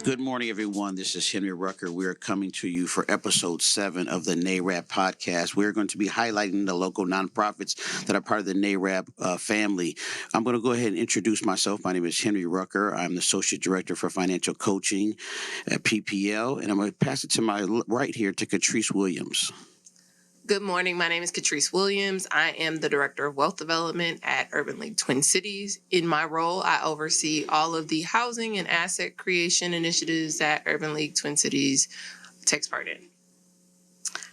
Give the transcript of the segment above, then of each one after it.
Good morning, everyone. This is Henry Rucker. We are coming to you for episode 7 of the NARAB podcast. We're going to be highlighting the local nonprofits that are part of the NARAB family. I'm going to go ahead and introduce myself. My name is Henry Rucker. I'm the Associate Director for Financial Coaching at PPL, and I'm going to pass it to my right here to Catrice Williams. Good morning. My name is Catrice Williams. I am the Director of Wealth Development at Urban League Twin Cities. In my role, I oversee all of the housing and asset creation initiatives that Urban League Twin Cities takes part in.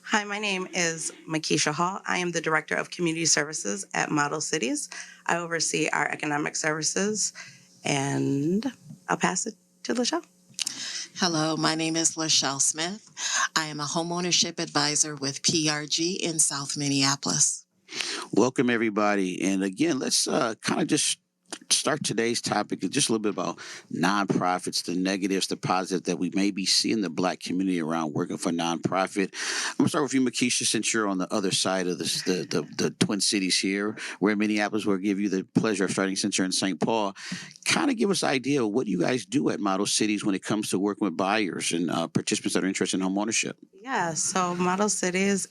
Hi, my name is Makeisha Hall. I am the Director of Community Services at Model Cities. I oversee our economic services, and I'll pass it to LaShelle. Hello, my name is LaShelle Smith. I am a homeownership advisor with PRG in South Minneapolis. Welcome, everybody. And again, let's kind of just start today's topic just a little bit about nonprofits, the negatives, the positives that we may be seeing the Black community around working for nonprofit. I'm going to start with you, Makeisha, since you're on the other side of the Twin Cities here. We're in Minneapolis. We'll give you the pleasure of starting since you're in St. Paul. Kind of give us an idea of what you guys do at Model Cities when it comes to working with buyers and participants that are interested in homeownership. Yeah, so Model Cities,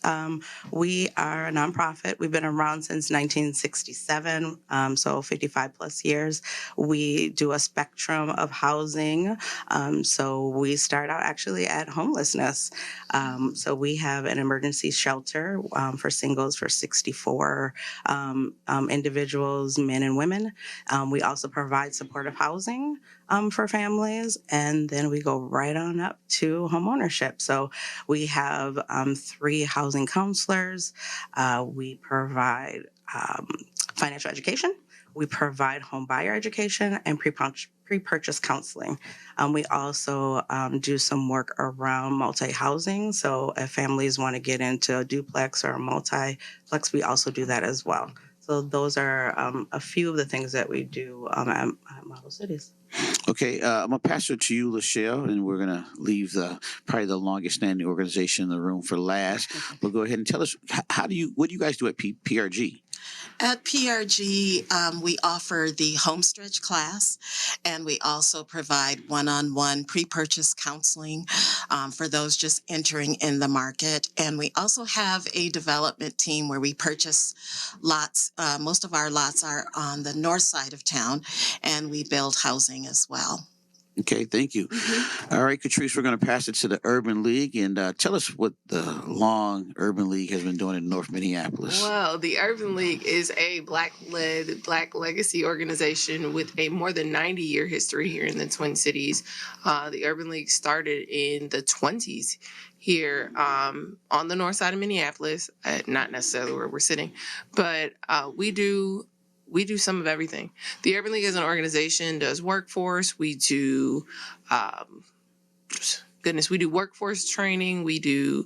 we are a nonprofit. We've been around since 1967, so 55 plus years. We do a spectrum of housing. So we start out actually at homelessness. So we have an emergency shelter for singles for 64 individuals, men and women. We also provide supportive housing for families, and then we go right on up to homeownership. So we have 3 housing counselors. We provide financial education. We provide home buyer education and pre-purchase counseling. We also do some work around multi-housing. So if families want to get into a duplex or a multiplex, we also do that as well. So those are a few of the things that we do at Model Cities. Okay, I'm going to pass it to you, LaShelle, and we're going to leave probably the longest standing organization in the room for last. But go ahead and tell us, what do you guys do at PRG? At PRG, we offer the homestretch class, and we also provide one-on-one pre-purchase counseling for those just entering in the market. And we also have a development team where we purchase lots. Most of our lots are on the north side of town, and we build housing as well. Okay, thank you. Mm-hmm. All right, Catrice, we're going to pass it to the Urban League, and tell us what the long Urban League has been doing in North Minneapolis. Well, the Urban League is a Black-led, Black legacy organization with a more than 90-year history here in the Twin Cities. The Urban League started in the 20s here on the north side of Minneapolis, not necessarily where we're sitting, but we do some of everything. The Urban League as an organization does workforce. We do, we do workforce training. We do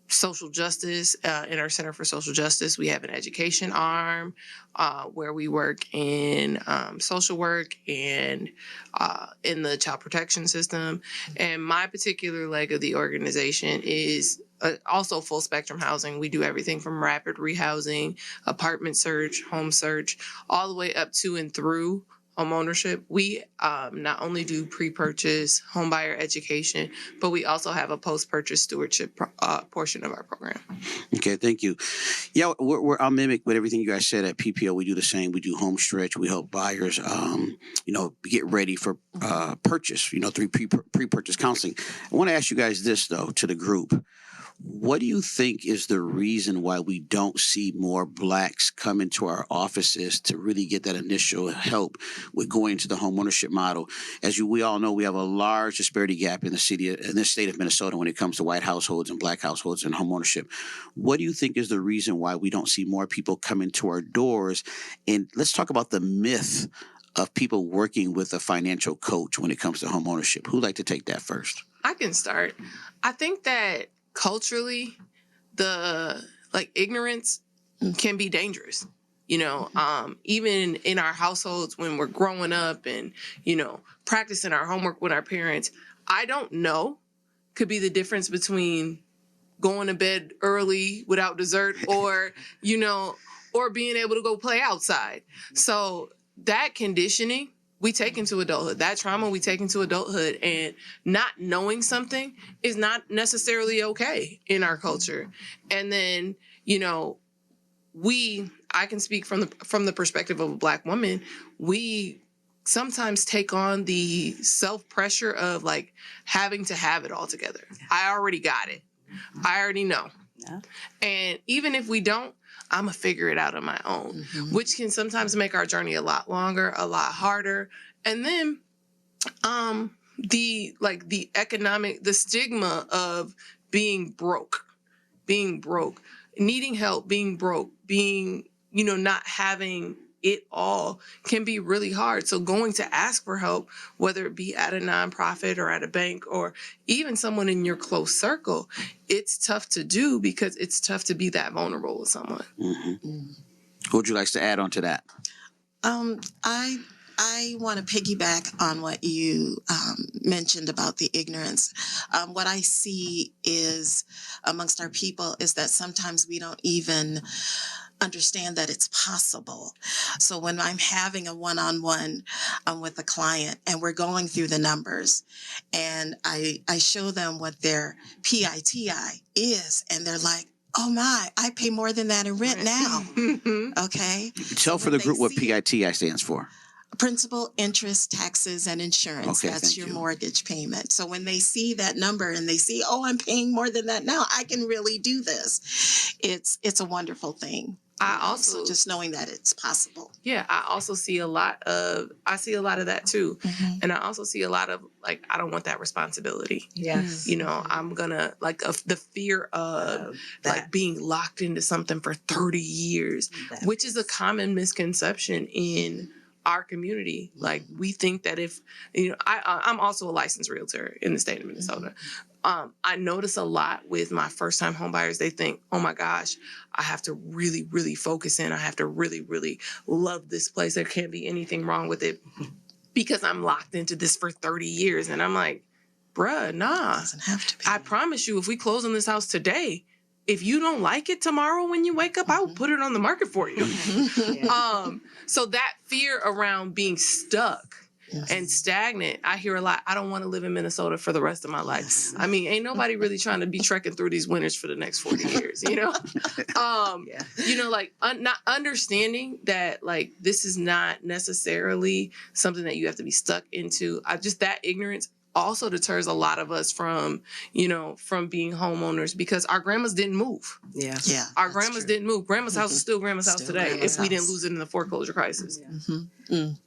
social justice in our Center for Social Justice. We have an education arm where we work in social work and in the child protection system. And my particular leg of the organization is also full spectrum housing. We do everything from rapid rehousing, apartment search, home search, all the way up to and through homeownership. We not only do pre-purchase home buyer education, but we also have a post-purchase stewardship portion of our program. Okay, thank you. Yeah, I'll mimic what everything you guys said at PPO. We do the same. We do home stretch. We help buyers, get ready for purchase. Through pre-purchase counseling. I want to ask you guys this though, to the group. What do you think is the reason why we don't see more Blacks come into our offices to really get that initial help with going to the homeownership model? As we all know, we have a large disparity gap in the state of Minnesota when it comes to white households and Black households and homeownership. What do you think is the reason why we don't see more people come into our doors? And let's talk about the myth of people working with a financial coach when it comes to homeownership. Who'd like to take that first? I can start. I think that culturally, the ignorance can be dangerous. Even in our households when we're growing up and, practicing our homework with our parents, I don't know could be the difference between going to bed early without dessert or being able to go play outside. So that conditioning we take into adulthood. That trauma we take into adulthood, and not knowing something is not necessarily okay in our culture. And then, you know, I can speak from the perspective of a Black woman, we sometimes take on the self-pressure of like having to have it all together. I already got it. I already know. Yeah. And even if we don't, I'm gonna figure it out on my own, which can sometimes make our journey a lot longer, a lot harder. And then the stigma of being broke, needing help, being broke, being, you know, not having it all can be really hard. So going to ask for help, whether it be at a nonprofit or at a bank or even someone in your close circle, it's tough to do because it's tough to be that vulnerable with someone. What would you like to add on to that? I want to piggyback on what you mentioned about the ignorance. What I see is amongst our people is that sometimes we don't even understand that it's possible. So when I'm having a one-on-one with a client and we're going through the numbers and I show them what their PITI is and they're like, oh my, I pay more than that in rent now. Okay. Tell for the group what PITI stands for. Principal, interest, taxes, and insurance. Okay, that's your you. mortgage payment. So when they see that number and they see, oh, I'm paying more than that now, I can really do this. It's a wonderful thing. So just knowing that it's possible. Yeah, I also see a lot of that too. And I also see a lot of like, I don't want that responsibility. Yes. You know, I'm gonna the fear of like being locked into something for 30 years, which is a common misconception in our community. Like we think that if, you know, I'm also a licensed realtor in the state of Minnesota. I notice a lot with my first time home buyers, they think, oh my gosh, I have to really, really focus in. I have to really, really love this place. There can't be anything wrong with it because I'm locked into this for 30 years. And I'm like, bruh, nah. It doesn't have to be. I promise you, if we close on this house today, if you don't like it tomorrow when you wake up, I will put it on the market for you. So that fear around being stuck and stagnant, I hear a lot. I don't want to live in Minnesota for the rest of my life. I mean, ain't nobody really trying to be trekking through these winters for the next 40 years, you know? You know, like not understanding that like this is not necessarily something that you have to be stuck into. Just that ignorance also deters a lot of us from, you know, from being homeowners because our grandmas didn't move. Yeah. Our grandmas didn't move. Grandma's house is still grandma's house today grandma's if we didn't house. lose it in the foreclosure crisis.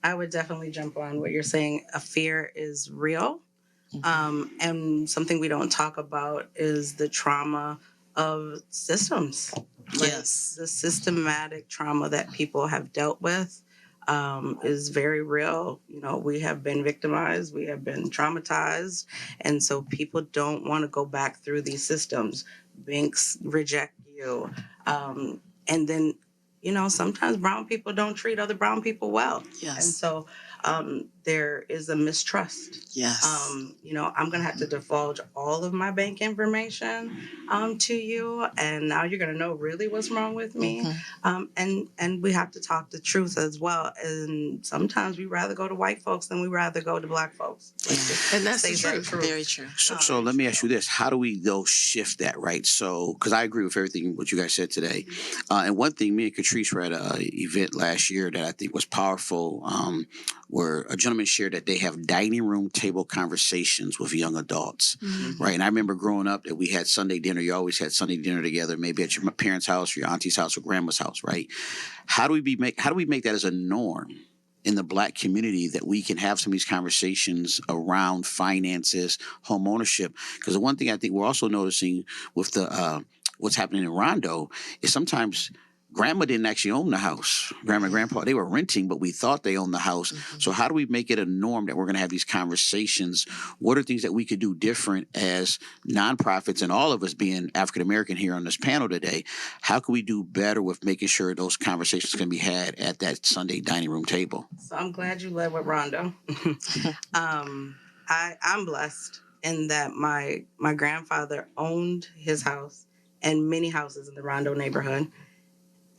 I would definitely jump on what you're saying. A fear is real. And something we don't talk about is the trauma of systems. Yes. The systematic trauma that people have dealt with is very real. You know, we have been victimized, we have been traumatized. And so people don't want to go back through these systems. Banks reject you. And then, you know, sometimes brown people don't treat other brown people well. Yes. And so there is a mistrust. Yes. You know, I'm going to have to divulge all of my bank information to you. And now you're going to know really what's wrong with me. And we have to talk the truth as well. And sometimes we rather go to white folks than we rather go to black folks. And that's the Say that truth. Very true. So let me ask you this. How do we, though, shift that, right? So, because I agree with everything what you guys said today. And one thing, me and Catrice were at an event last year that I think was powerful, where a gentleman shared that they have dining room table conversations with young adults, right? And I remember growing up that we had Sunday dinner. You always had Sunday dinner together, maybe at your parents' house, or your auntie's house, or grandma's house, right? How do we make that as a norm in the Black community, that we can have some of these conversations around finances, home ownership? Because the one thing I think we're also noticing with the what's happening in Rondo is sometimes grandma didn't actually own the house. Grandma and grandpa, they were renting, but we thought they owned the house. So how do we make it a norm that we're going to have these conversations? What are things that we could do different as nonprofits, and all of us being African-American here on this panel today? How can we do better with making sure those conversations can be had at that Sunday dining room table? So I'm glad you led with Rondo. I'm blessed in that my grandfather owned his house and many houses in the Rondo neighborhood.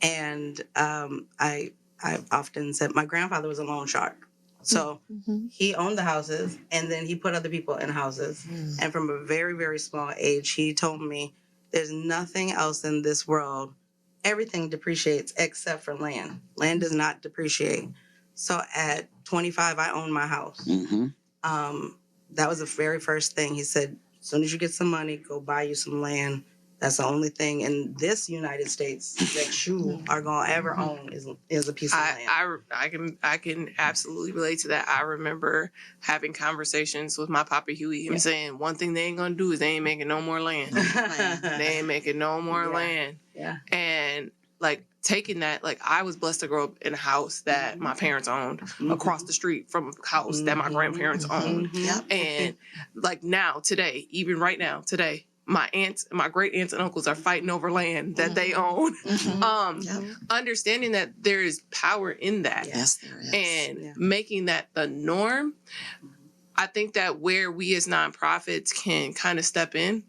And I've often said my grandfather was a loan shark. So Mhm. he owned the houses, and then he put other people in houses. And from a very, very small age, he told me there's nothing else in this world. Everything depreciates except for land. Land does not depreciate. So at 25, I owned my house. Mm-hmm. That was the very first thing. He said, as soon as you get some money, go buy you some land. That's the only thing in this United States that you are gonna ever own is a piece of land. I can absolutely relate to that. I remember having conversations with my Papa Huey, him saying one thing they ain't gonna do is they ain't making no more land. They ain't making no more land. Yeah. And like taking that, like I was blessed to grow up in a house that my parents owned across the street from a house that my grandparents owned. Yep. And like now, today, even right now, today, my aunts, my great aunts and uncles are fighting over land that they own. Yep. Understanding that there is power in that. Yes, there is. And making that the norm. I think that where we as nonprofits can kind of step in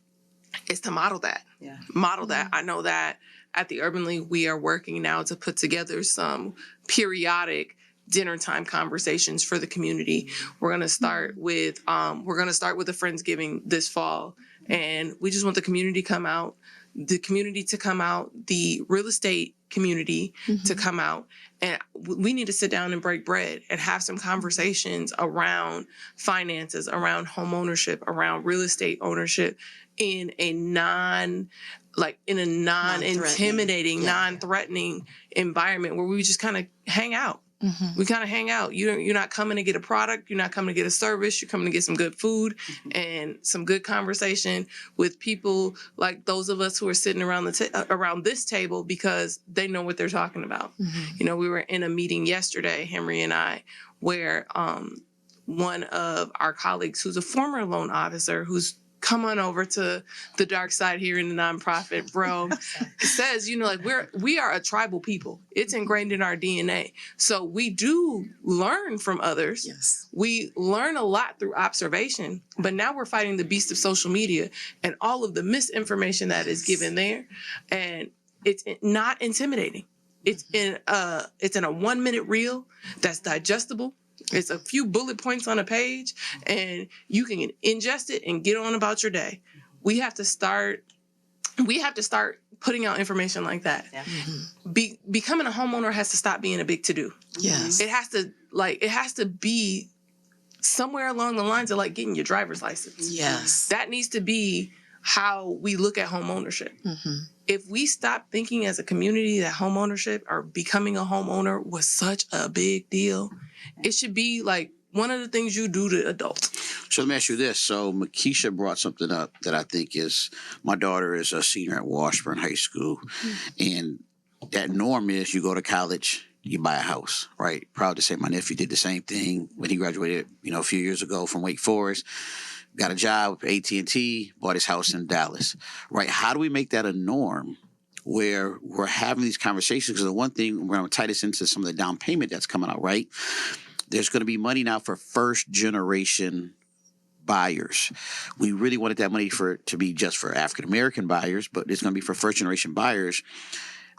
is to model that. Yeah. Model that. I know that at the Urban League, we are working now to put together some periodic dinner time conversations for the community. We're gonna start with a Friendsgiving this fall. And we just want the community to come out, the real estate community to come out. And we need to sit down and break bread and have some conversations around finances, around home ownership, around real estate ownership in a non-intimidating, non-threatening environment where we just kind of hang out. We kind of hang out. You're not coming to get a product. You're not coming to get a service. You're coming to get some good food and some good conversation with people like those of us who are sitting around around this table because they know what they're talking about. You know, we were in a meeting yesterday, Henry and I, where one of our colleagues who's a former loan officer who's come on over to the dark side here in the nonprofit realm says, you know, like we are a tribal people. It's ingrained in our DNA. So we do learn from others. Yes. We learn a lot through observation, but now we're fighting the beast of social media and all of the misinformation that is given there. And it's not intimidating. It's in a 1-minute reel that's digestible. It's a few bullet points on a page and you can ingest it and get on about your day. We have to start putting out information like that. Yeah. Becoming a homeowner has to stop being a big to-do. Yes. It has to be somewhere along the lines of like getting your driver's license. Yes. That needs to be how we look at home ownership. If we stop thinking as a community that home ownership or becoming a homeowner was such a big deal, it should be like one of the things you do to adults. So let me ask you this. So Makeisha brought something up that I think is, my daughter is a senior at Washburn High School. And that norm is you go to college, you buy a house, right? Proud to say my nephew did the same thing when he graduated, a few years ago from Wake Forest. Got a job with AT&T, bought his house in Dallas, right? How do we make that a norm where we're having these conversations? Because the one thing, we're going to tie this into some of the down payment that's coming out, right? There's going to be money now for first generation buyers. We really wanted that money to be just for African-American buyers, but it's going to be for first generation buyers.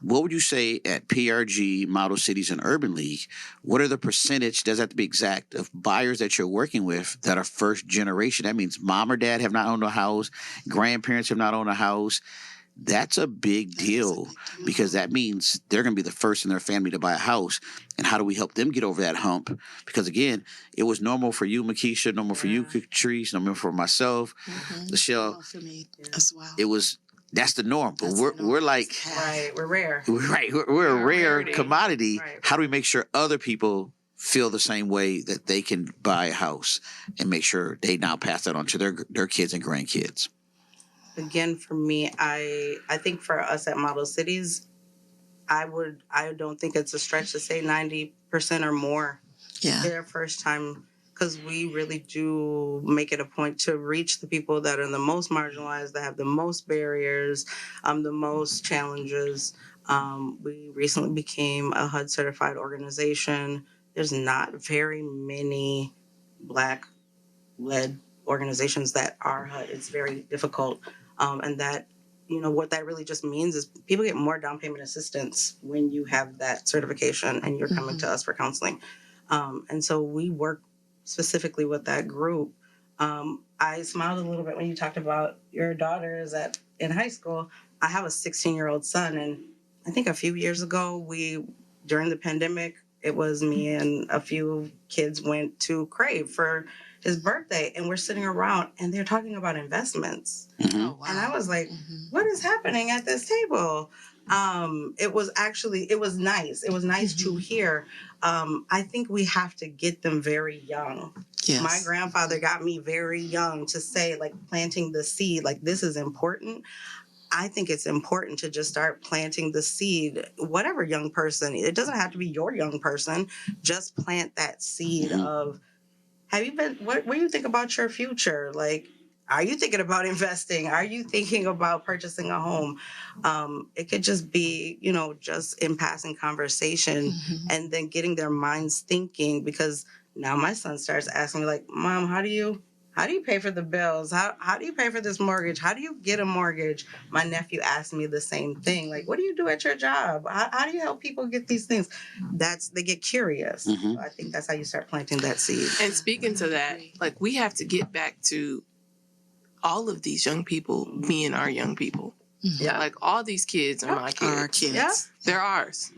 What would you say at PRG, Model Cities, and Urban League? What are the percentage, doesn't have to be exact, of buyers that you're working with that are first generation? That means mom or dad have not owned a house, grandparents have not owned a house. That's a big deal because that means they're going to be the first in their family to buy a house. And how do we help them get over that hump? Because again, it was normal for you, Makeisha, normal for you, Catrice, normal for myself, LaShelle. For me as well. That's the norm, but we're like, Right, we're rare. Right, we're a rare rarity. commodity. Right. How do we make sure other people feel the same way that they can buy a house and make sure they now pass that on to their kids and grandkids? Again, for me, I think for us at Model Cities, I don't think it's a stretch to say 90% or more. Yeah. Their first time, because we really do make it a point to reach the people that are the most marginalized, that have the most barriers, the most challenges. We recently became a HUD certified organization. There's not very many Black-led organizations that are HUD. It's very difficult. And that, what that really just means is people get more down payment assistance when you have that certification and you're coming to us for counseling. And so we work specifically with that group. I smiled a little bit when you talked about your daughters in high school. I have a 16-year-old son, and I think a few years ago, during the pandemic, it was me and a few kids went to Crave for his birthday, and we're sitting around and they're talking about investments. Oh, wow. And I was like, Mhm. what is happening at this table? It was nice. It was nice to hear. I think we have to get them very young. Yes. My grandfather got me very young to say, like, planting the seed, like, this is important. I think it's important to just start planting the seed, whatever young person. It doesn't have to be your young person. Just plant that seed of, what do you think about your future? Like, are you thinking about investing? Are you thinking about purchasing a home? It could just be, just in passing conversation and then getting their minds thinking, because now my son starts asking me, like, Mom, how do you pay for the bills? How do you pay for this mortgage? How do you get a mortgage? My nephew asked me the same thing. Like, what do you do at your job? How do you help people get these things? They get curious. So I think that's how you start planting that seed. And speaking to that, like, we have to get back to all of these young people being our young people. Yeah. Like, all these kids are my kids. Our kids. Yeah. They're ours.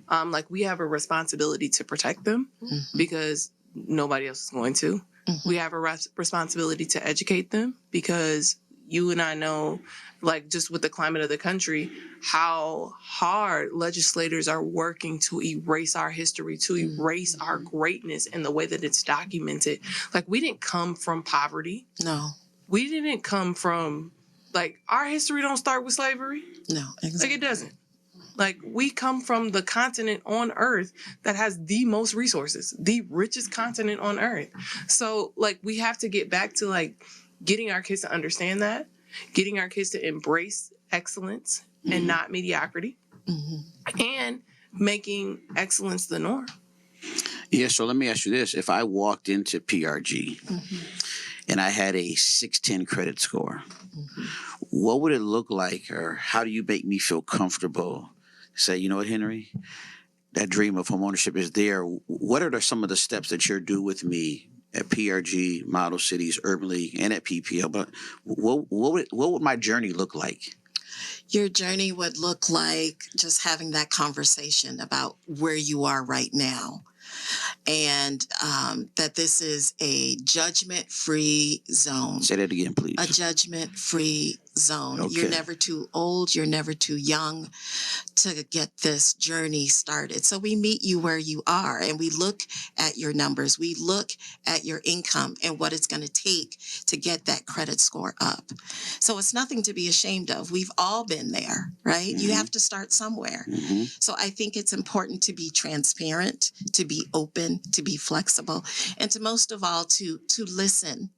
Like, we have a responsibility to protect them because nobody else is going to. We have a responsibility to educate them because you and I know, like, just with the climate of the country, how hard legislators are working to erase our history, to erase our greatness in the way that it's documented. Like, we didn't come from poverty. No. We didn't come from, like, our history don't start with slavery. No, exactly. Like, it doesn't. Like, we come from the continent on Earth that has the most resources, the richest continent on Earth. So, like, we have to get back to, like, getting our kids to understand that, getting our kids to embrace excellence and not mediocrity, and making excellence the norm. Yeah, so let me ask you this. If I walked into PRG and I had a 610 credit score, what would it look like, or how do you make me feel comfortable? Say, you know what, Henry, that dream of homeownership is there. What are some of the steps that you're doing with me at PRG, Model Cities, Urban League, and at PPL? But what would my journey look like? Your journey would look like just having that conversation about where you are right now. And that this is a judgment-free zone. Say that again, please. A judgment-free zone. Okay. You're never too old. You're never too young to get this journey started. So we meet you where you are, and we look at your numbers. We look at your income and what it's going to take to get that credit score up. So it's nothing to be ashamed of. We've all been there, right? You have to start somewhere. So I think it's important to be transparent, to be open, to be flexible, and to most of all, to listen.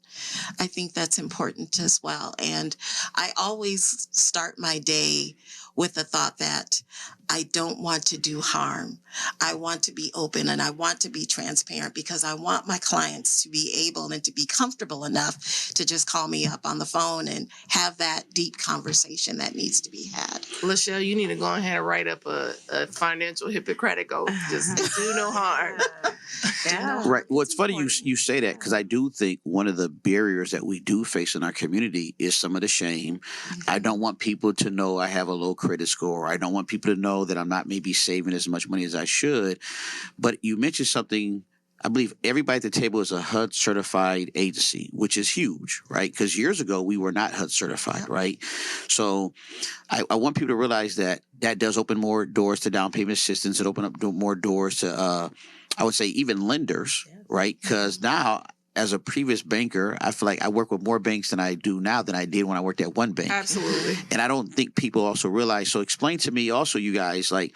I think that's important as well. And I always start my day with the thought that I don't want to do harm. I want to be open and I want to be transparent because I want my clients to be able and to be comfortable enough to just call me up on the phone and have that deep conversation that needs to be had. LaShelle, you need to go ahead and write up a financial Hippocratic oath. Just do no harm. Yeah. Right. Well, it's funny you say that, because I do think one of the barriers that we do face in our community is some of the shame. I don't want people to know I have a low credit score. I don't want people to know that I'm not maybe saving as much money as I should. But you mentioned something. I believe everybody at the table is a HUD certified agency, which is huge, right? Because years ago we were not HUD certified, right? So I want people to realize that does open more doors to down payment assistance. It opened up more doors to, I would say, even lenders, right? Because now, as a previous banker, I feel like I work with more banks than I do now than I did when I worked at one bank. Absolutely. And I don't think people also realize. So explain to me also, you guys, like,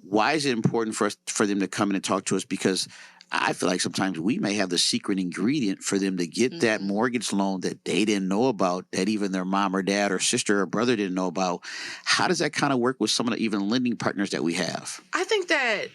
why is it important for them to come in and talk to us? Because I feel like sometimes we may have the secret ingredient for them to get that mortgage loan that they didn't know about, that even their mom or dad or sister or brother didn't know about. How does that kind of work with some of the even lending partners that we have? I think that,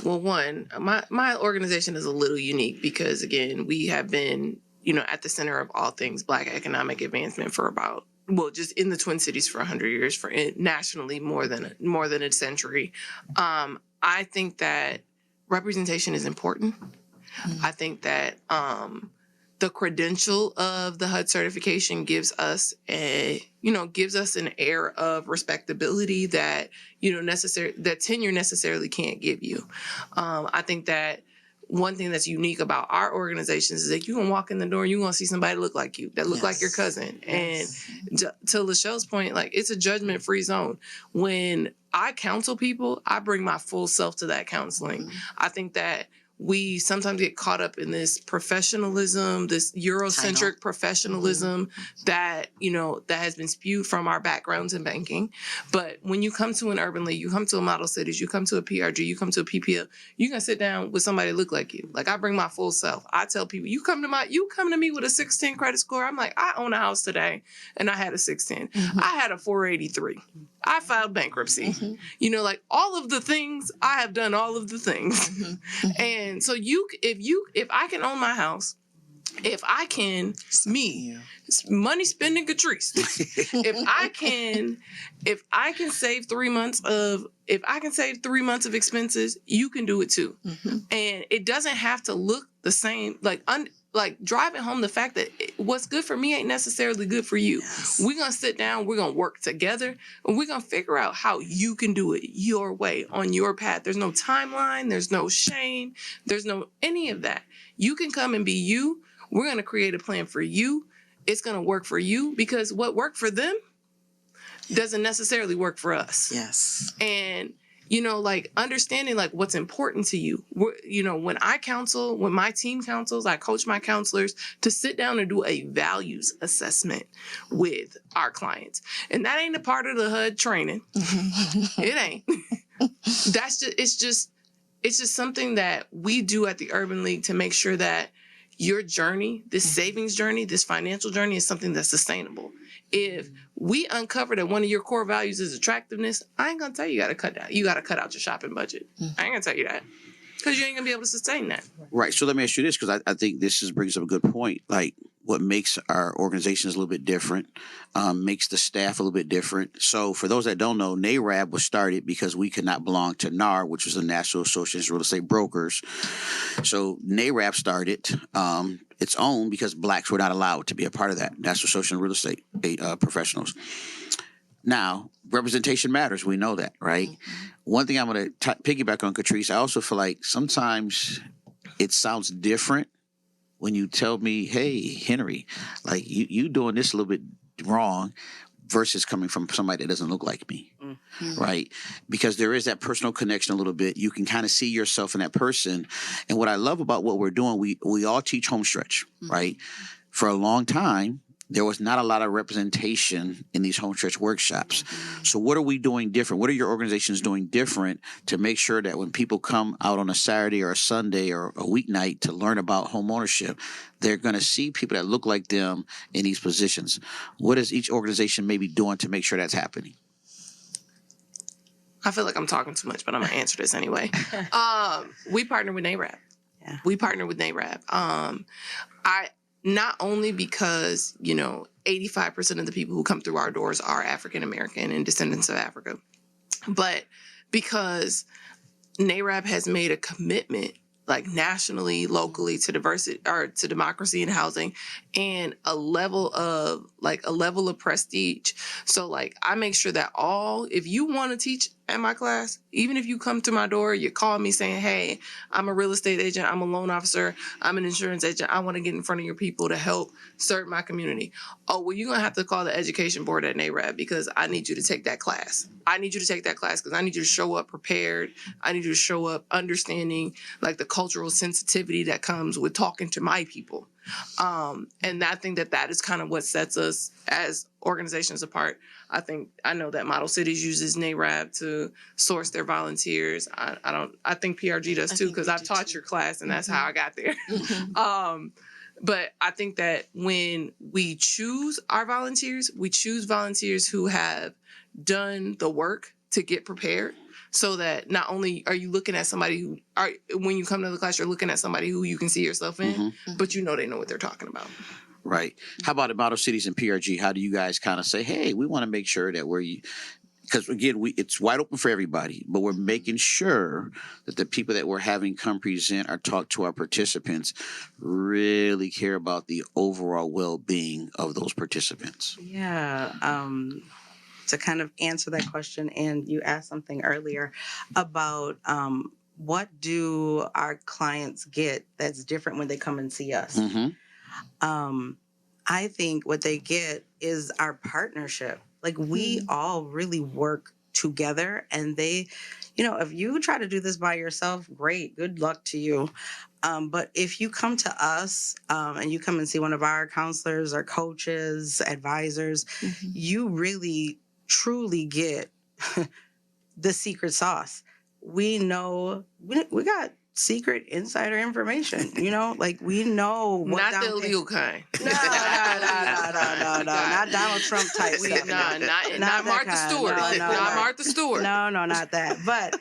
one, my organization is a little unique because, again, we have been, at the center of all things Black economic advancement for about, just in the Twin Cities for 100 years, nationally more than a century. I think that representation is important. I think that the credential of the HUD certification gives us an air of respectability that, that tenure necessarily can't give you. I think that one thing that's unique about our organizations is that you can walk in the door, you're going to see somebody look like you, that look like your cousin. Yes. And to LaShelle's point, like, it's a judgment-free zone. When I counsel people, I bring my full self to that counseling. I think that we sometimes get caught up in this professionalism, this Eurocentric professionalism that, that has been spewed from our backgrounds in banking. But when you come to an urban league, you come to a model cities, you come to a PRG, you come to a PPL, you can sit down with somebody that look like you. Like, I bring my full self. I tell people, you come to me with a 610 credit score. I'm like, I own a house today and I had a 610. I had a 483. I filed bankruptcy. Like, all of the things, I have done all of the things. And so if I can own my house, if I can, money spending Catrice, if I can save 3 months of expenses, you can do it too. And it doesn't have to look the same. Like driving home the fact that what's good for me ain't necessarily good for you. Yes. We're going to sit down, we're going to work together, and we're going to figure out how you can do it your way, on your path. There's no timeline, there's no shame, there's no any of that. You can come and be you. We're going to create a plan for you. It's going to work for you, because what worked for them doesn't necessarily work for us. Yes. And understanding what's important to you. When I counsel, when my team counsels, I coach my counselors to sit down and do a values assessment with our clients. And that ain't a part of the HUD training. It ain't. It's just something that we do at the Urban League to make sure that your journey, this savings journey, this financial journey, is something that's sustainable. If we uncover that one of your core values is attractiveness, I ain't gonna tell you you gotta cut out your shopping budget. I ain't gonna tell you that, because you ain't gonna be able to sustain that. Right. So let me ask you this, because I think this brings up a good point. Like, what makes our organizations a little bit different, makes the staff a little bit different. So for those that don't know, NARAB was started because we could not belong to NAR, which was the National Association of Real Estate Brokers. So NARAB started its own because blacks were not allowed to be a part of that, National Association of Real Estate Professionals. Now, representation matters. We know that, right? One thing I'm going to piggyback on, Catrice, I also feel like sometimes it sounds different when you tell me, hey, Henry, like you doing this a little bit wrong, versus coming from somebody that doesn't look like me, right? Because there is that personal connection a little bit. You can kind of see yourself in that person. And what I love about what we're doing, we all teach home stretch, right? For a long time, there was not a lot of representation in these home stretch workshops. So what are we doing different? What are your organizations doing different to make sure that when people come out on a Saturday or a Sunday or a weeknight to learn about home ownership, they're going to see people that look like them in these positions? What is each organization maybe doing to make sure that's happening? I feel like I'm talking too much, but I'm going to answer this anyway. We partner with NARAB. Yeah. We partner with NARAB. Not only because, 85% of the people who come through our doors are African American and descendants of Africa, but because NARAB has made a commitment, nationally, locally, to diversity or to democracy in housing, and a level of prestige. So I make sure that if you want to teach at my class, even if you come to my door, you call me saying, hey, I'm a real estate agent, I'm a loan officer, I'm an insurance agent, I want to get in front of your people to help serve my community. Oh, well, you're going to have to call the education board at NARAB, because I need you to take that class. I need you to take that class because I need you to show up prepared. I need you to show up understanding the cultural sensitivity that comes with talking to my people. And I think that is kind of what sets us as organizations apart. I know that Model Cities uses NARAB to source their volunteers. I think PRG does too, because I've taught your class and that's how I got there. But I think that when we choose our volunteers, we choose volunteers who have done the work to get prepared, so that not only are you looking at somebody when you come to the class, you're looking at somebody who you can see yourself in, but they know what they're talking about. Right. How about at Model Cities and PRG? How do you guys kind of say, hey, we want to make sure that we're because again, it's wide open for everybody, but we're making sure that the people that we're having come present or talk to our participants really care about the overall well-being of those participants. Yeah. To kind of answer that question, and you asked something earlier about what do our clients get that's different when they come and see us. I think what they get is our partnership. Like we all really work together, and they, if you try to do this by yourself, great, good luck to you. But if you come to us and you come and see one of our counselors or coaches, advisors, you really truly get the secret sauce. We know we got secret insider information, like we know what Not the illegal kind. No, not Donald Trump type stuff. Not Martha Stewart. Not Martha Stewart. No, not that. But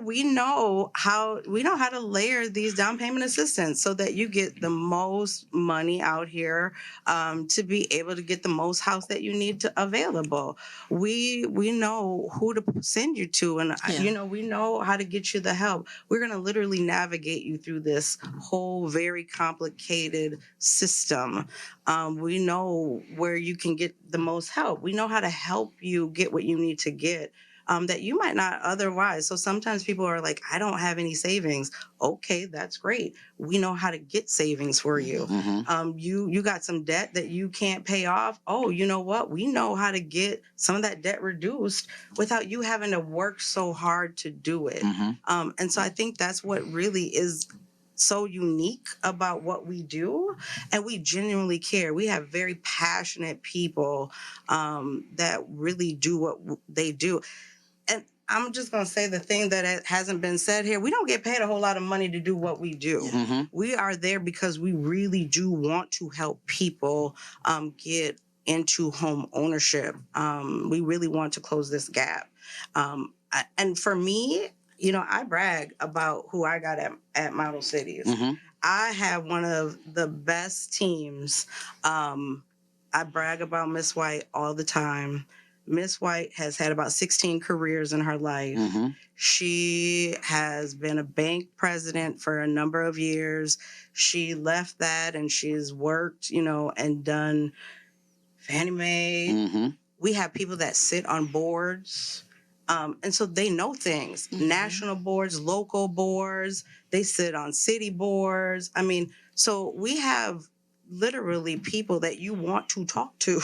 we know how to layer these down payment assistance so that you get the most money out here to be able to get the most house that you need to available. We know who to send you to, and we know how to get you the help. We're gonna literally navigate you through this whole very complicated system. We know where you can get the most help. We know how to help you get what you need to get that you might not otherwise. So sometimes people are like, I don't have any savings. Okay, that's great. We know how to get savings for you. You got some debt that you can't pay off. Oh, you know what? We know how to get some of that debt reduced without you having to work so hard to do it. And so I think that's what really is so unique about what we do, and we genuinely care. We have very passionate people that really do what they do. And I'm just going to say the thing that hasn't been said here. We don't get paid a whole lot of money to do what we do. We are there because we really do want to help people get into home ownership. We really want to close this gap. And for me, I brag about who I got at Model Cities. I have one of the best teams. I brag about Miss White all the time. Miss White has had about 16 careers in her life. She has been a bank president for a number of years. She left that and she's worked, and done Fannie Mae. We have people that sit on boards. And so they know things, national boards, local boards, they sit on city boards. I mean, so we have literally people that you want to talk to.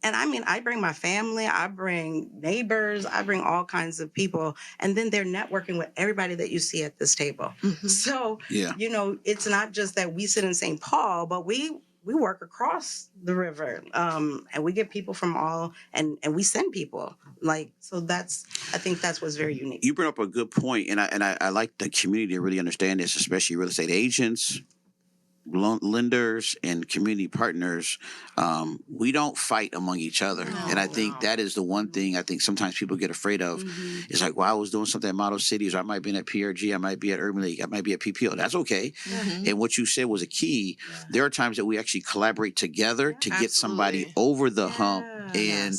And I mean, I bring my family, I bring neighbors, I bring all kinds of people, and then they're networking with everybody that you see at this table. So, it's not just that we sit in St. Paul, but we work across the river, and we get people from all, and we send people. So I think that's what's very unique. You bring up a good point, and I like the community to really understand this, especially real estate agents, lenders, and community partners. We don't fight among each other. And I think that is the one thing I think sometimes people get afraid of. It's like, well, I was doing something at Model Cities, or I might have been at PRG, I might be at Urban League, I might be at PPO. That's okay. And what you said was a key. There are times that we actually collaborate together to get somebody over the hump. And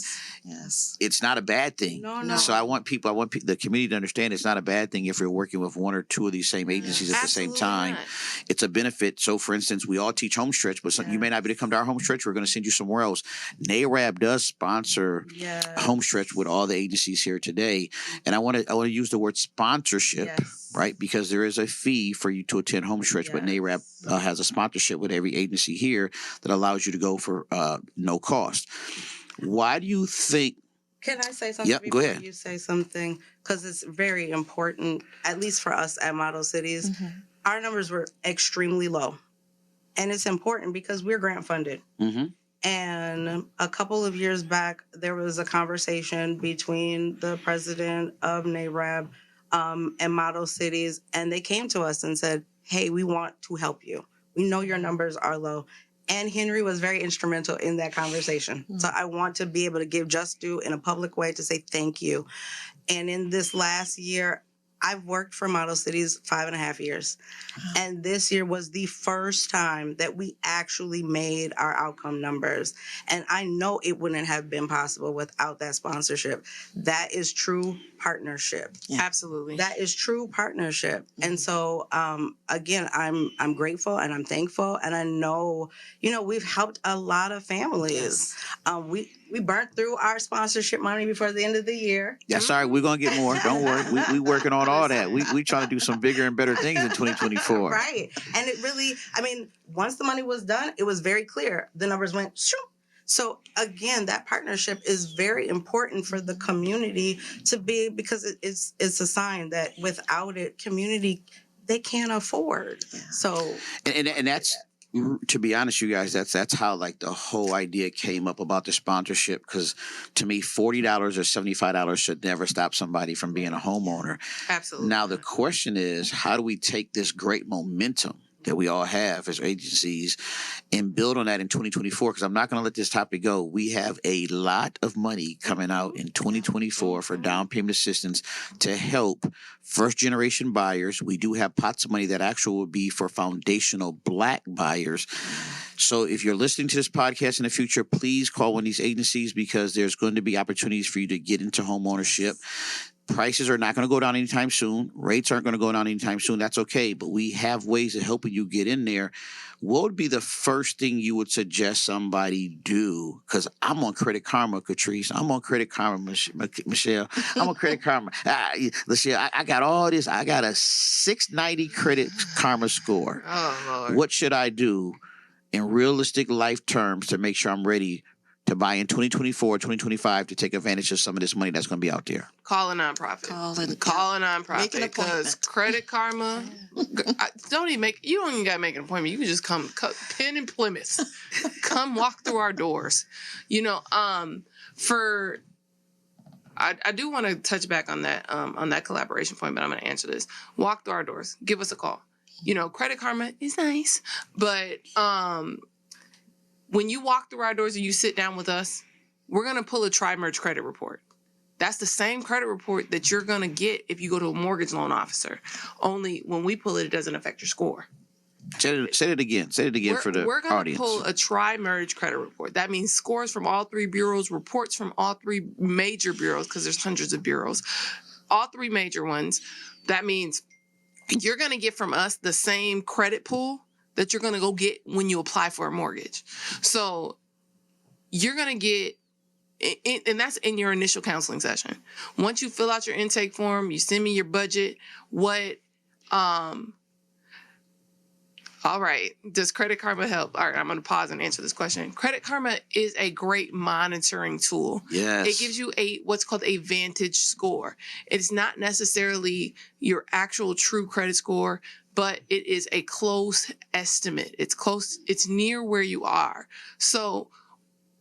it's not a bad thing. No. So I want the community to understand it's not a bad thing if you're working with one or two of these same agencies at the same time. It's a benefit. So for instance, we all teach home stretch, but you may not be able to come to our home stretch. We're going to send you somewhere else. NARAB does sponsor home stretch with all the agencies here today. And I want to use the word sponsorship, right? Because there is a fee for you to attend home stretch, but NARAB has a sponsorship with every agency here that allows you to go for no cost. Why do you think? Can I say something go before ahead. you say something? Because it's very important, at least for us at Model Cities. Our numbers were extremely low. And it's important because we're grant funded. And a couple of years back, there was a conversation between the president of NARAB and Model Cities. And they came to us and said, hey, we want to help you. We know your numbers are low. And Henry was very instrumental in that conversation. So I want to be able to give just due in a public way to say thank you. And in this last year, I've worked for Model Cities 5.5 years. And this year was the first time that we actually made our outcome numbers. And I know it wouldn't have been possible without that sponsorship. That is true partnership. Yeah. Absolutely. That is true partnership. And so, again, I'm grateful and I'm thankful. And I know, we've helped a lot of families. We burnt through our sponsorship money before the end of the year. Yeah, sorry, we're gonna get more. Don't worry. We working on all that. We trying to do some bigger and better things in 2024. Right. And it really, once the money was done, it was very clear. The numbers went shoo. So again, that partnership is very important for the community to be, because it's a sign that without it, community, they can't afford. Yeah. So And that's, to be honest, you guys, that's how like the whole idea came up about the sponsorship. Because to me, $40 or $75 should never stop somebody from being a homeowner. Absolutely. Now the question is, how do we take this great momentum that we all have as agencies and build on that in 2024? Because I'm not going to let this topic go. We have a lot of money coming out in 2024 for down payment assistance to help first generation buyers. We do have pots of money that actually will be for foundational Black buyers. So if you're listening to this podcast in the future, please call one of these agencies, because there's going to be opportunities for you to get into home ownership. Prices are not going to go down anytime soon. Rates aren't going to go down anytime soon. That's okay. But we have ways of helping you get in there. What would be the first thing you would suggest somebody do? Because I'm on Credit Karma, Catrice. I'm on Credit Karma, Michelle. I'm on Credit Karma. LaShelle, I got all this. I got a 690 Credit Karma score. Oh, Lord. What should I do in realistic life terms to make sure I'm ready to buy in 2024, 2025 to take advantage of some of this money that's going to be out there? Call a nonprofit. Call a nonprofit. Make an Because appointment. Credit Karma, you don't even got to make an appointment. You can just come Penn and Plymouth. Come walk through our doors. I do want to touch back on that collaboration point, but I'm going to answer this. Walk through our doors. Give us a call. Credit Karma is nice, but when you walk through our doors and you sit down with us, we're going to pull a tri-merge credit report. That's the same credit report that you're going to get if you go to a mortgage loan officer. Only when we pull it, it doesn't affect your score. Say it again. Say it again for the We're going audience. to pull a tri-merge credit report. That means scores from all three bureaus, reports from all three major bureaus, because there's hundreds of bureaus, all three major ones. That means you're going to get from us the same credit pool that you're going to go get when you apply for a mortgage. So you're going to get, and that's in your initial counseling session. Once you fill out your intake form, you send me your budget. All right. Does Credit Karma help? All right, I'm going to pause and answer this question. Credit Karma is a great monitoring tool. Yes. It gives you what's called a Vantage score. It's not necessarily your actual true credit score, but it is a close estimate. It's close. It's near where you are. So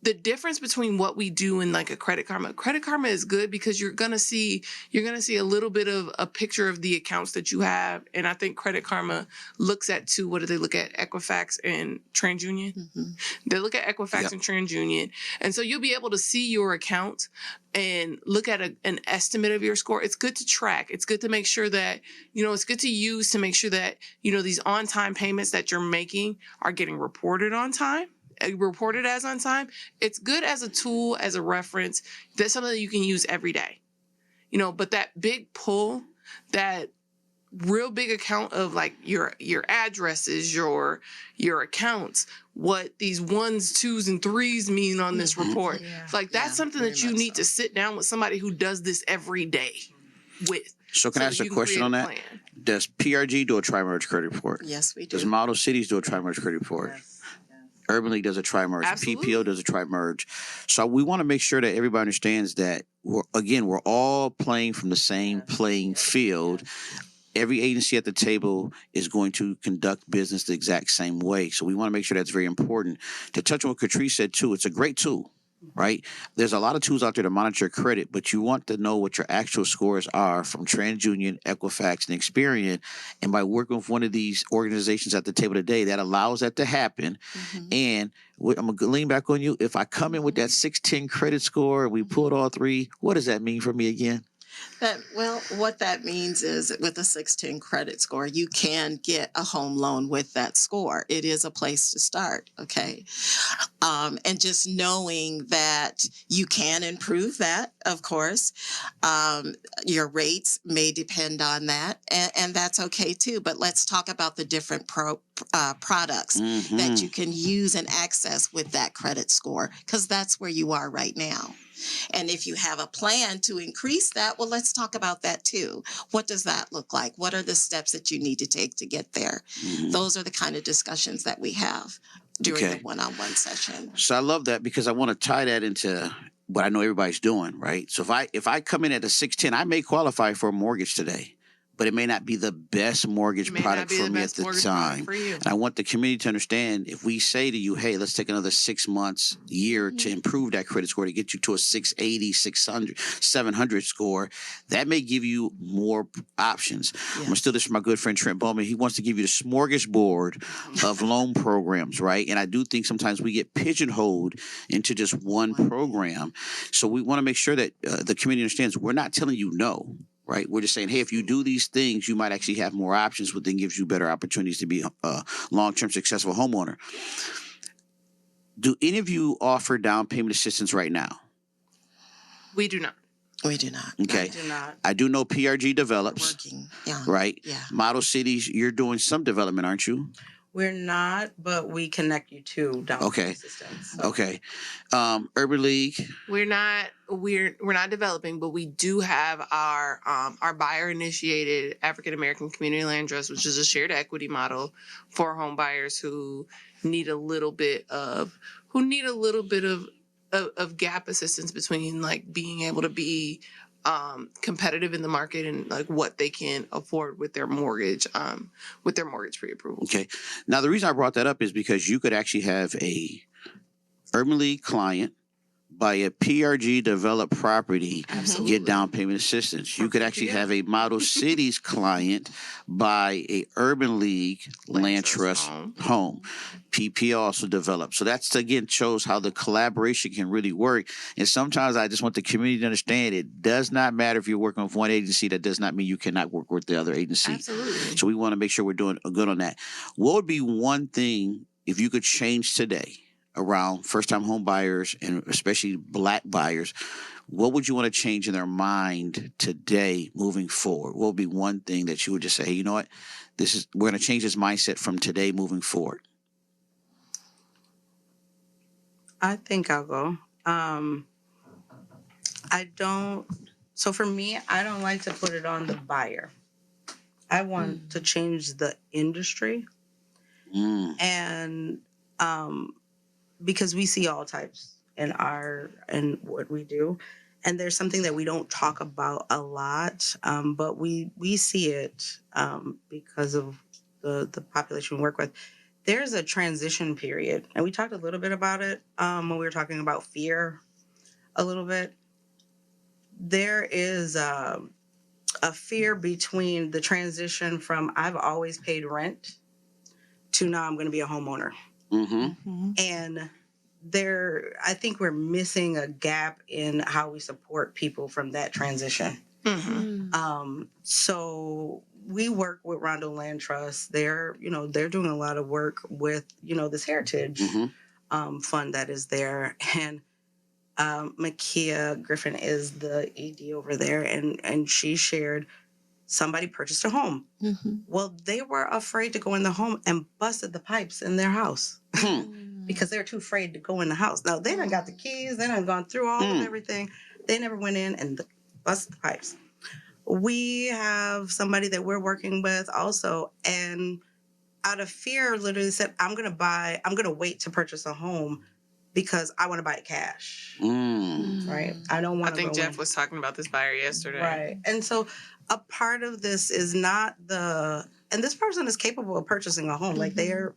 the difference between what we do in like a Credit Karma is good because you're gonna see a little bit of a picture of the accounts that you have, and I think Credit Karma looks at too. What do they look at? Equifax and TransUnion. Mm-hmm. They look at Equifax and TransUnion, and so you'll be able to see your account and look at an estimate of your score. It's good to track. It's good to make sure that it's good to use to make sure that these on-time payments that you're making are getting reported on time. Reported as on time. It's good as a tool, as a reference. That's something that you can use every day. But that big pull, that real big account of like your addresses, your accounts, what these 1s, 2s, and 3s mean on this report. Yeah. Like that's something that you need to sit down with somebody who does this every day with. So can I ask a question on that? Plan. Does PRG do a tri-merge credit report? Yes, we do. Does Model Cities do a tri-merge credit report? Yes. Urban League does a tri-merge. Absolutely. PPO does a tri-merge. So we want to make sure that everybody understands that we're all playing from the same playing field. Every agency at the table is going to conduct business the exact same way. So we want to make sure that's very important. To touch on what Catrice said too, it's a great tool, right? There's a lot of tools out there to monitor your credit, but you want to know what your actual scores are from TransUnion, Equifax, and Experian. And by working with one of these organizations at the table today, that allows that to happen. Mm-hmm. And I'm going to lean back on you. If I come in with that 610 credit score and we pulled all three, what does that mean for me again? What that means is with a 610 credit score, you can get a home loan with that score. It is a place to start. Okay. And just knowing that you can improve that, of course. Your rates may depend on that, and that's okay too. But let's talk about the different products that you can use and access with that credit score, because that's where you are right now. And if you have a plan to increase that, well, let's talk about that too. What does that look like? What are the steps that you need to take to get there? Those are the kind of discussions that we have during the one-on-one session. So I love that, because I want to tie that into what I know everybody's doing, right? So if I come in at a 610, I may qualify for a mortgage today, but it may not be the best mortgage product for me at the time. And I want the community to understand, if we say to you, hey, let's take another 6 months, year to improve that credit score to get you to a 680, 600, 700 score, that may give you more options. I'm going to steal this from my good friend Trent Bowman. He wants to give you the smorgasbord of loan programs, right? And I do think sometimes we get pigeonholed into just one program. So we want to make sure that the community understands we're not telling you no. Right, we're just saying, hey, if you do these things, you might actually have more options, which then gives you better opportunities to be a long-term successful homeowner. Do any of you offer down payment assistance right now? We do not. We do not. Okay. I do not. I do know PRG develops. Working. Yeah. Right? Yeah. Model cities, you're doing some development, aren't you? We're not, but we connect you to down payment assistance. So. Okay. Urban League. We're not developing, but we do have our buyer initiated African American Community Land Trust, which is a shared equity model for home buyers who need a little bit of gap assistance between like being able to be competitive in the market and like what they can afford with their mortgage pre-approval. Okay. Now the reason I brought that up is because you could actually have a Urban League client buy a PRG developed property, get down payment assistance. You could actually have a Model Cities client buy a Urban League Land Trust home. PP also developed. So that's, again, shows how the collaboration can really work. And sometimes I just want the community to understand it does not matter if you're working with one agency. That does not mean you cannot work with the other agency. Absolutely. So we want to make sure we're doing good on that. What would be one thing if you could change today around first-time home buyers and especially Black buyers? What would you want to change in their mind today moving forward? What would be one thing that you would just say, hey, you know what? We're going to change this mindset from today moving forward? I think I'll go. So for me, I don't like to put it on the buyer. I want to change the industry. And because we see all types in what we do. And there's something that we don't talk about a lot, but we see it because of the population we work with. There's a transition period, and we talked a little bit about it when we were talking about fear a little bit. There is a fear between the transition from I've always paid rent to now I'm going to be a homeowner. And I think we're missing a gap in how we support people from that transition. So we work with Rondo Land Trust. They're doing a lot of work with, this heritage fund that is there. And Makeisha Griffin is the ED over there. And she shared somebody purchased a home. Well, they were afraid to go in the home and busted the pipes in their house because they were too afraid to go in the house. Now, they done got the keys. They done gone through all of everything. They never went in and busted the pipes. We have somebody that we're working with also, and out of fear, literally said, I'm going to wait to purchase a home because I want to buy it cash. Right? I don't want to. I think Jeff was talking about this buyer yesterday. Right. And so a part of this is not and this person is capable of purchasing a home. Like they are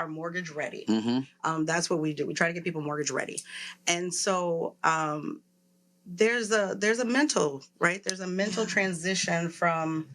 mortgage ready. That's what we do. We try to get people mortgage ready. And so there's a mental, right? There's a mental transition from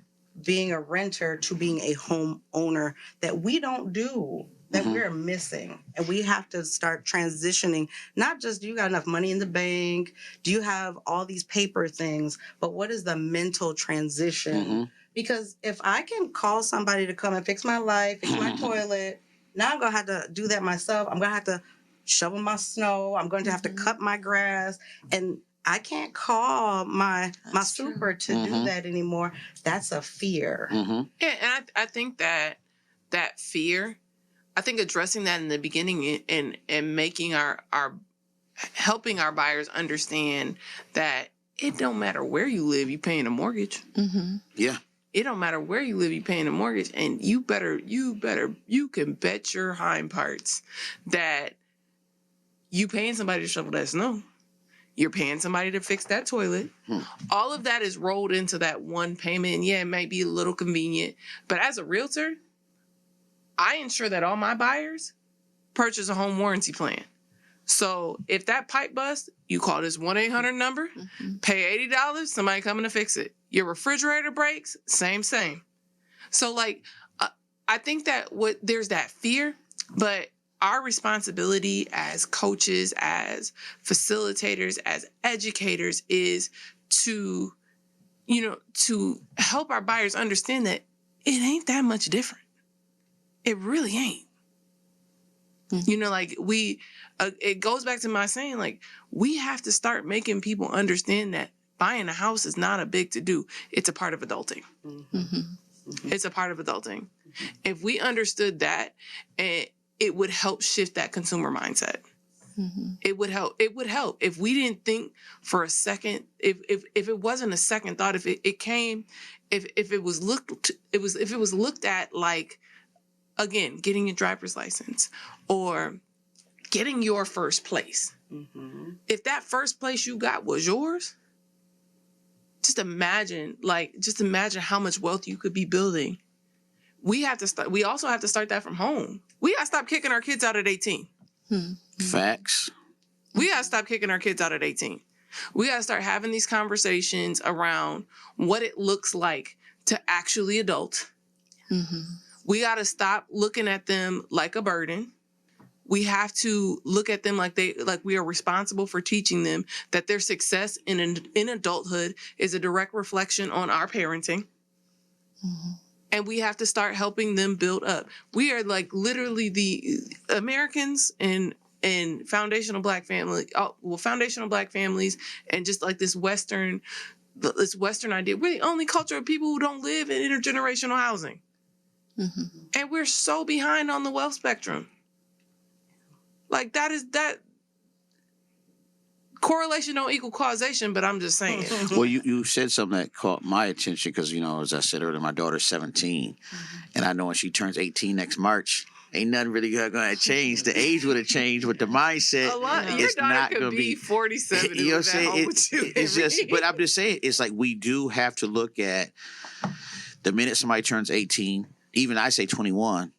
being a renter to being a homeowner that we don't do that Mhm. we're missing. And we have to start transitioning, not just do you got enough money in the bank, do you have all these paper things, but what is the mental transition? Mhm. Because if I can call somebody to come and fix my life, fix my toilet, now I'm going to have to do that myself. I'm going to have to shovel my snow. I'm going to have to cut my grass. And I can't call my That's true. super to do Mhm. that anymore. That's a fear. Mhm. Yeah, and I think that fear, I think addressing that in the beginning and making our helping our buyers understand that it don't matter where you live, you paying a mortgage. Mm-hmm. Yeah. It don't matter where you live, you paying a mortgage, and you can bet your hind parts that you paying somebody to shovel that snow. You're paying somebody to fix that toilet. All of that is rolled into that one payment. And yeah, it might be a little convenient, but as a realtor, I ensure that all my buyers purchase a home warranty plan. So if that pipe busts, you call this 1-800 number, pay $80, somebody coming to fix it. Your refrigerator breaks, same. So like, I think that there's that fear, but our responsibility as coaches, as facilitators, as educators is to help our buyers understand that it ain't that much different. It really ain't. Like it goes back to my saying, like, we have to start making people understand that buying a house is not a big to do. It's a part of adulting. It's a part of adulting. If we understood that, it would help shift that consumer mindset. It would help. It would help if we didn't think for a second. If it wasn't a second thought. If it was looked at like, again, getting your driver's license or getting your first place. If that first place you got was yours, just imagine how much wealth you could be building. We also have to start that from home. We got to stop kicking our kids out at 18. Facts. We got to stop kicking our kids out at 18. We got to start having these conversations around what it looks like to actually adult. We got to stop looking at them like a burden. We have to look at them like we are responsible for teaching them that their success in adulthood is a direct reflection on our parenting. And we have to start helping them build up. We are like literally the Americans and foundational black families and just like this Western idea. We're the only culture of people who don't live in intergenerational housing. And we're so behind on the wealth spectrum. Like that correlation don't equal causation, but I'm just saying. Well, you said something that caught my attention because, as I said earlier, my daughter's 17. And I know when she turns 18 next March, ain't nothing really going to change. The age would have changed, but the mindset Your is daughter not could going to be 47. You know what I'm saying? It's Henry. just, but I'm just saying, it's like we do have to look at the minute somebody turns 18, even I say 21,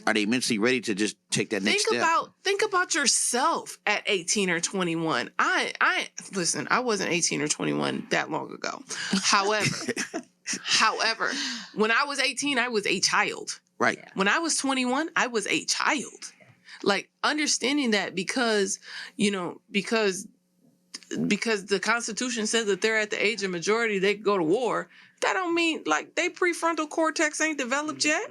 are they mentally ready to just take that next step? Think about yourself at 18 or 21. Listen, I wasn't 18 or 21 that long ago. However, when I was 18, I was a child. Right. When I was 21, I was a child. Like understanding that because the Constitution says that they're at the age of majority, they can go to war. That don't mean like they prefrontal cortex ain't developed yet.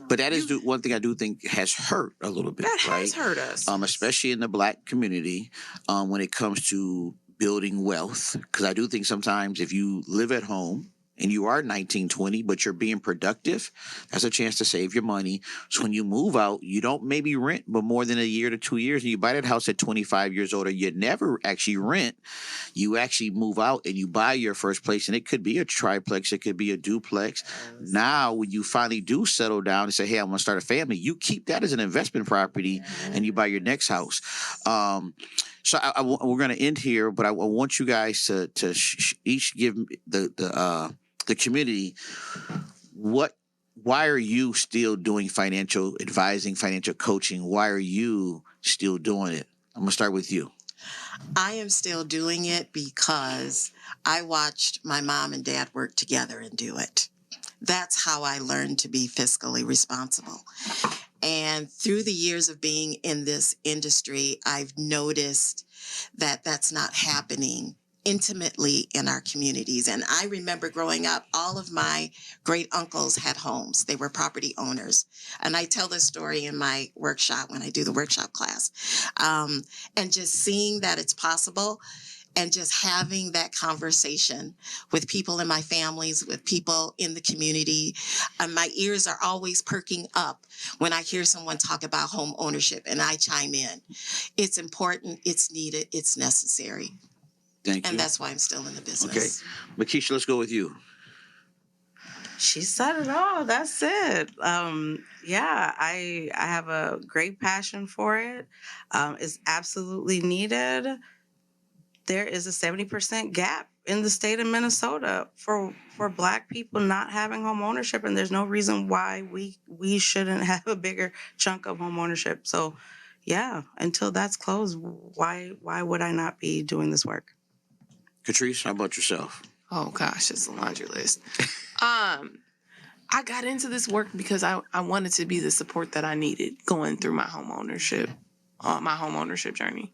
But that is one thing I do think has hurt a little bit. That right? has hurt us. Especially in the Black community when it comes to building wealth. Because I do think sometimes if you live at home and you are 19, 20, but you're being productive, that's a chance to save your money. So when you move out, you don't maybe rent, but more than a year to 2 years, and you buy that house at 25 years old, or you never actually rent. You actually move out and you buy your first place, and it could be a triplex, it could be a duplex. Now, when you finally do settle down and say, hey, I want to start a family, you keep that as an investment property and you buy your next house. So we're going to end here, but I want you guys to each give the community why are you still doing financial advising, financial coaching? Why are you still doing it? I'm going to start with you. I am still doing it because I watched my mom and dad work together and do it. That's how I learned to be fiscally responsible. And through the years of being in this industry, I've noticed that that's not happening intimately in our communities. And I remember growing up, all of my great uncles had homes. They were property owners. And I tell this story in my workshop when I do the workshop class. And just seeing that it's possible and just having that conversation with people in my families, with people in the community. My ears are always perking up when I hear someone talk about home ownership and I chime in. It's important, it's needed, it's necessary. Thank you. And that's why I'm still in the business. Okay. Makeisha, let's go with you. She said it all. That's it. Yeah, I have a great passion for it. It's absolutely needed. There is a 70% gap in the state of Minnesota for Black people not having home ownership, and there's no reason why we shouldn't have a bigger chunk of home ownership. So, yeah, until that's closed, why would I not be doing this work? Catrice, how about yourself? Oh gosh, it's a laundry list. I got into this work because I wanted to be the support that I needed going through my home ownership journey.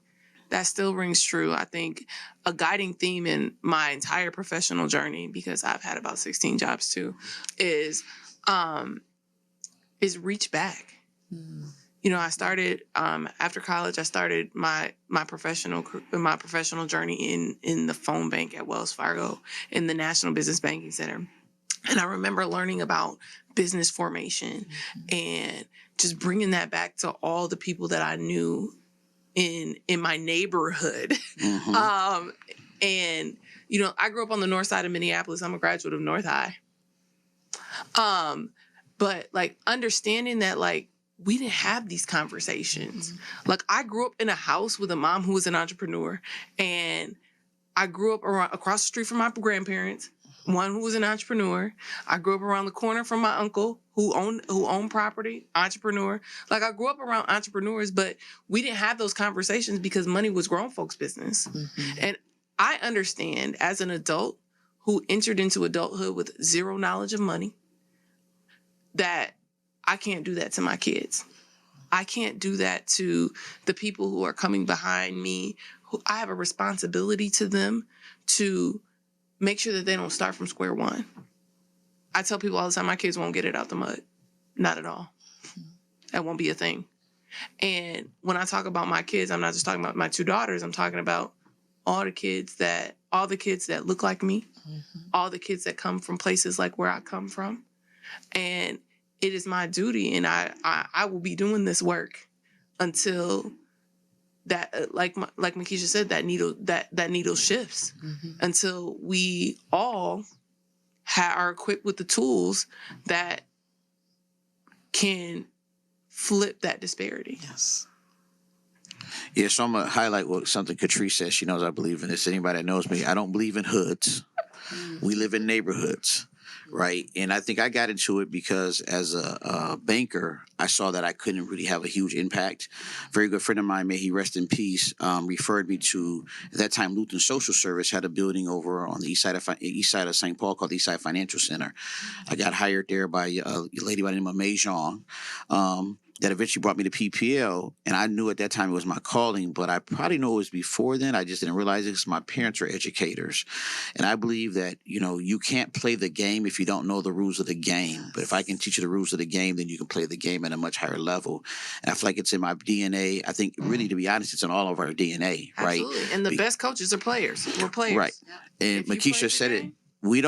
That still rings true. I think a guiding theme in my entire professional journey, because I've had about 16 jobs too, is reach back. You know, I started after college. I started my professional journey in the phone bank at Wells Fargo in the National Business Banking Center, and I remember learning about business formation and just bringing that back to all the people that I knew in my neighborhood. And you know, I grew up on the north side of Minneapolis. I'm a graduate of North High. But like understanding that like we didn't have these conversations. Like I grew up in a house with a mom who was an entrepreneur, and I grew up across the street from my grandparents, one who was an entrepreneur. I grew up around the corner from my uncle who owned property, entrepreneur. Like I grew up around entrepreneurs, but we didn't have those conversations because money was grown folks' business. And I understand as an adult who entered into adulthood with zero knowledge of money that I can't do that to my kids. I can't do that to the people who are coming behind me. I have a responsibility to them to make sure that they don't start from square one. I tell people all the time, my kids won't get it out the mud. Not at all. That won't be a thing. And when I talk about my kids, I'm not just talking about my two daughters. I'm talking about all the kids that look like me, all the kids that come from places like where I come from. And it is my duty, and I will be doing this work until that, like Makeisha said, that needle shifts, until we all are equipped with the tools that can flip that disparity. Yes. Yeah, so I'm going to highlight something Catrice says. She knows I believe in this. Anybody that knows me, I don't believe in hoods. We live in neighborhoods, right? And I think I got into it because as a banker, I saw that I couldn't really have a huge impact. A very good friend of mine, may he rest in peace, referred me to, at that time, Lutheran Social Service had a building over on the east side of St. Paul called the East Side Financial Center. I got hired there by a lady by the name of Makeisha, that eventually brought me to PPL, and I knew at that time it was my calling, but I probably know it was before then. I just didn't realize it because my parents are educators, and I believe that, you know, you can't play the game if you don't know the rules of the game. But if I can teach you the rules of the game, then you can play the game at a much higher level. And I feel like it's in my DNA. I think, really, to be honest, it's in all of our DNA, right? Absolutely. And the best coaches are players. We're players. Right. And Makeisha said it. We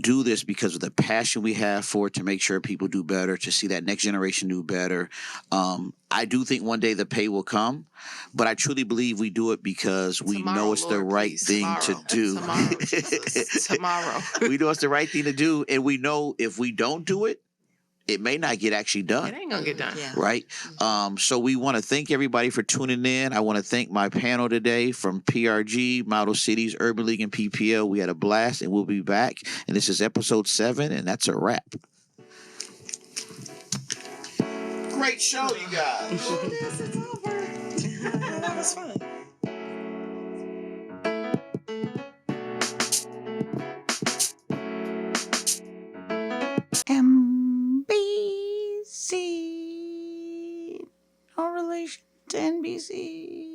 do this because of the passion we have for it, to make sure people do better, to see that next generation do better. I do think one day the pay will come, but I truly believe we do it because we know it's the right thing to do. Tomorrow. We know it's the right thing to do, and we know if we don't do it, it may not get actually done. It ain't gonna get done. Yeah. Right? So we want to thank everybody for tuning in. I want to thank my panel today from PRG, Model Cities, Urban League, and PPL. We had a blast, and we'll be back. And this is episode 7, and that's a wrap. Great show, you guys. Yes, it's over. That was fun. MBs. NBC. No relation to NBC.